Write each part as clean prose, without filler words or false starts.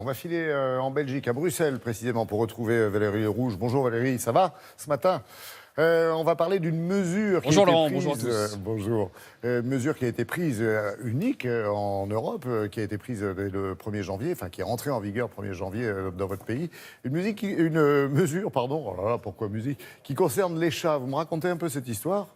On va filer en Belgique, à Bruxelles précisément, pour retrouver Valérie Rouge. Bonjour Valérie, ça va ce matin? On va parler d'une mesure qui a été Laurent, prise, bonjour à tous. bonjour. Mesure qui a été prise unique en Europe, qui a été prise dès le 1er janvier, enfin qui est rentrée en vigueur 1er janvier dans votre pays. Une mesure, pardon, oh là là, pourquoi musique, qui concerne les chats. Vous me racontez un peu cette histoire?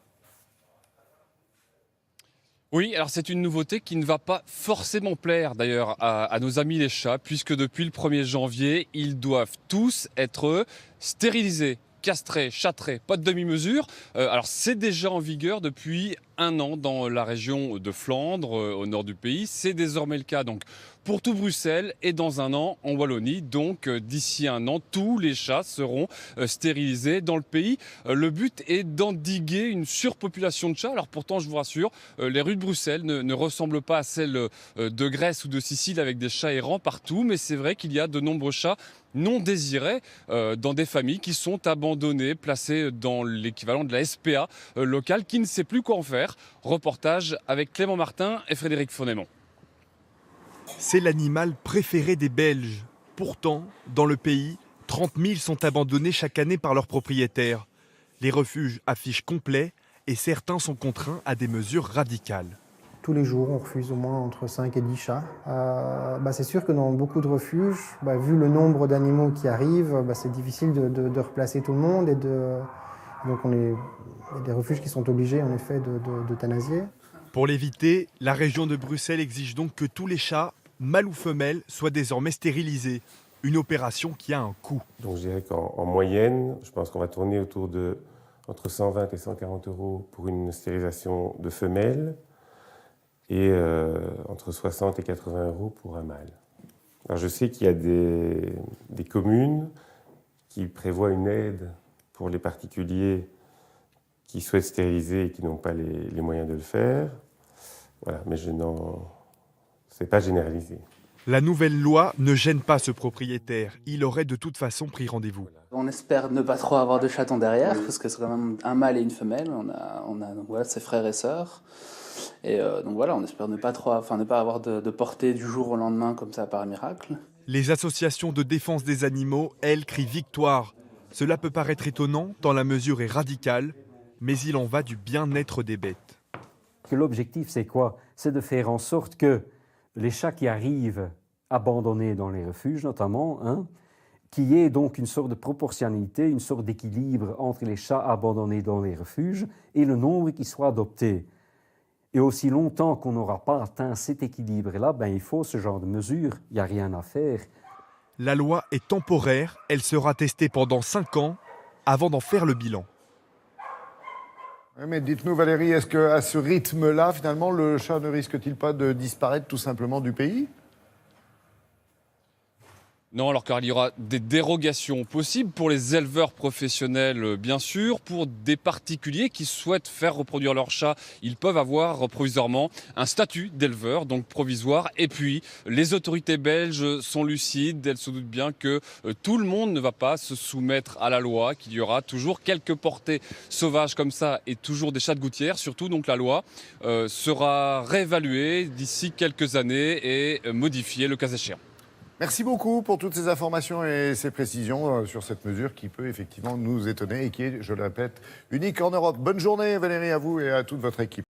Oui, alors c'est une nouveauté qui ne va pas forcément plaire d'ailleurs à nos amis les chats, puisque depuis le 1er janvier, ils doivent tous être stérilisés, castrés, châtrés, pas de demi-mesure. Alors c'est déjà en vigueur depuis 1 an dans la région de Flandre, au nord du pays. C'est désormais le cas donc pour tout Bruxelles et dans 1 an en Wallonie. Donc d'ici 1 an, tous les chats seront stérilisés dans le pays. Le but est d'endiguer une surpopulation de chats. Alors pourtant, je vous rassure, les rues de Bruxelles ne ressemblent pas à celles de Grèce ou de Sicile avec des chats errants partout. Mais c'est vrai qu'il y a de nombreux chats non désirés dans des familles qui sont abandonnés, placés dans l'équivalent de la SPA locale, qui ne sait plus quoi en faire. Reportage avec Clément Martin et Frédéric Fournémont. C'est l'animal préféré des Belges. Pourtant, dans le pays, 30 000 sont abandonnés chaque année par leurs propriétaires. Les refuges affichent complet et certains sont contraints à des mesures radicales. Tous les jours, on refuse au moins entre 5 et 10 chats. C'est sûr que dans beaucoup de refuges, vu le nombre d'animaux qui arrivent, c'est difficile de replacer tout le monde. Donc il y a des refuges qui sont obligés en effet d'euthanasier. Pour l'éviter, la région de Bruxelles exige donc que tous les chats, mâles ou femelles, soient désormais stérilisés. Une opération qui a un coût. Donc je dirais qu'en moyenne, je pense qu'on va tourner autour de entre 120 et 140 euros pour une stérilisation de femelle et entre 60 et 80 euros pour un mâle. Alors je sais qu'il y a des communes qui prévoient une aide pour les particuliers qui souhaitent stériliser et qui n'ont pas les moyens de le faire. Voilà, mais c'est pas généralisé. La nouvelle loi ne gêne pas ce propriétaire. Il aurait de toute façon pris rendez-vous. On espère ne pas trop avoir de chatons derrière, parce que c'est quand même un mâle et une femelle. On a donc voilà, ses frères et sœurs. Et donc voilà, on espère ne pas avoir de portée du jour au lendemain comme ça par miracle. Les associations de défense des animaux, elles, crient victoire. Cela peut paraître étonnant tant la mesure est radicale, mais il en va du bien-être des bêtes. L'objectif, c'est quoi? C'est de faire en sorte que les chats qui arrivent abandonnés dans les refuges, notamment, qu'il y ait donc une sorte de proportionnalité, une sorte d'équilibre entre les chats abandonnés dans les refuges et le nombre qui soit adopté. Et aussi longtemps qu'on n'aura pas atteint cet équilibre-là, il faut ce genre de mesure, il n'y a rien à faire. La loi est temporaire, elle sera testée pendant 5 ans avant d'en faire le bilan. Mais dites-nous Valérie, est-ce qu'à ce rythme-là, finalement, le chat ne risque-t-il pas de disparaître tout simplement du pays ? Non, alors car il y aura des dérogations possibles pour les éleveurs professionnels, bien sûr. Pour des particuliers qui souhaitent faire reproduire leur chat, ils peuvent avoir provisoirement un statut d'éleveur, donc provisoire. Et puis, les autorités belges sont lucides. Elles se doutent bien que tout le monde ne va pas se soumettre à la loi, qu'il y aura toujours quelques portées sauvages comme ça et toujours des chats de gouttière. Surtout, donc la loi sera réévaluée d'ici quelques années et modifiée le cas échéant. Merci beaucoup pour toutes ces informations et ces précisions sur cette mesure qui peut effectivement nous étonner et qui est, je le répète, unique en Europe. Bonne journée Valérie à vous et à toute votre équipe.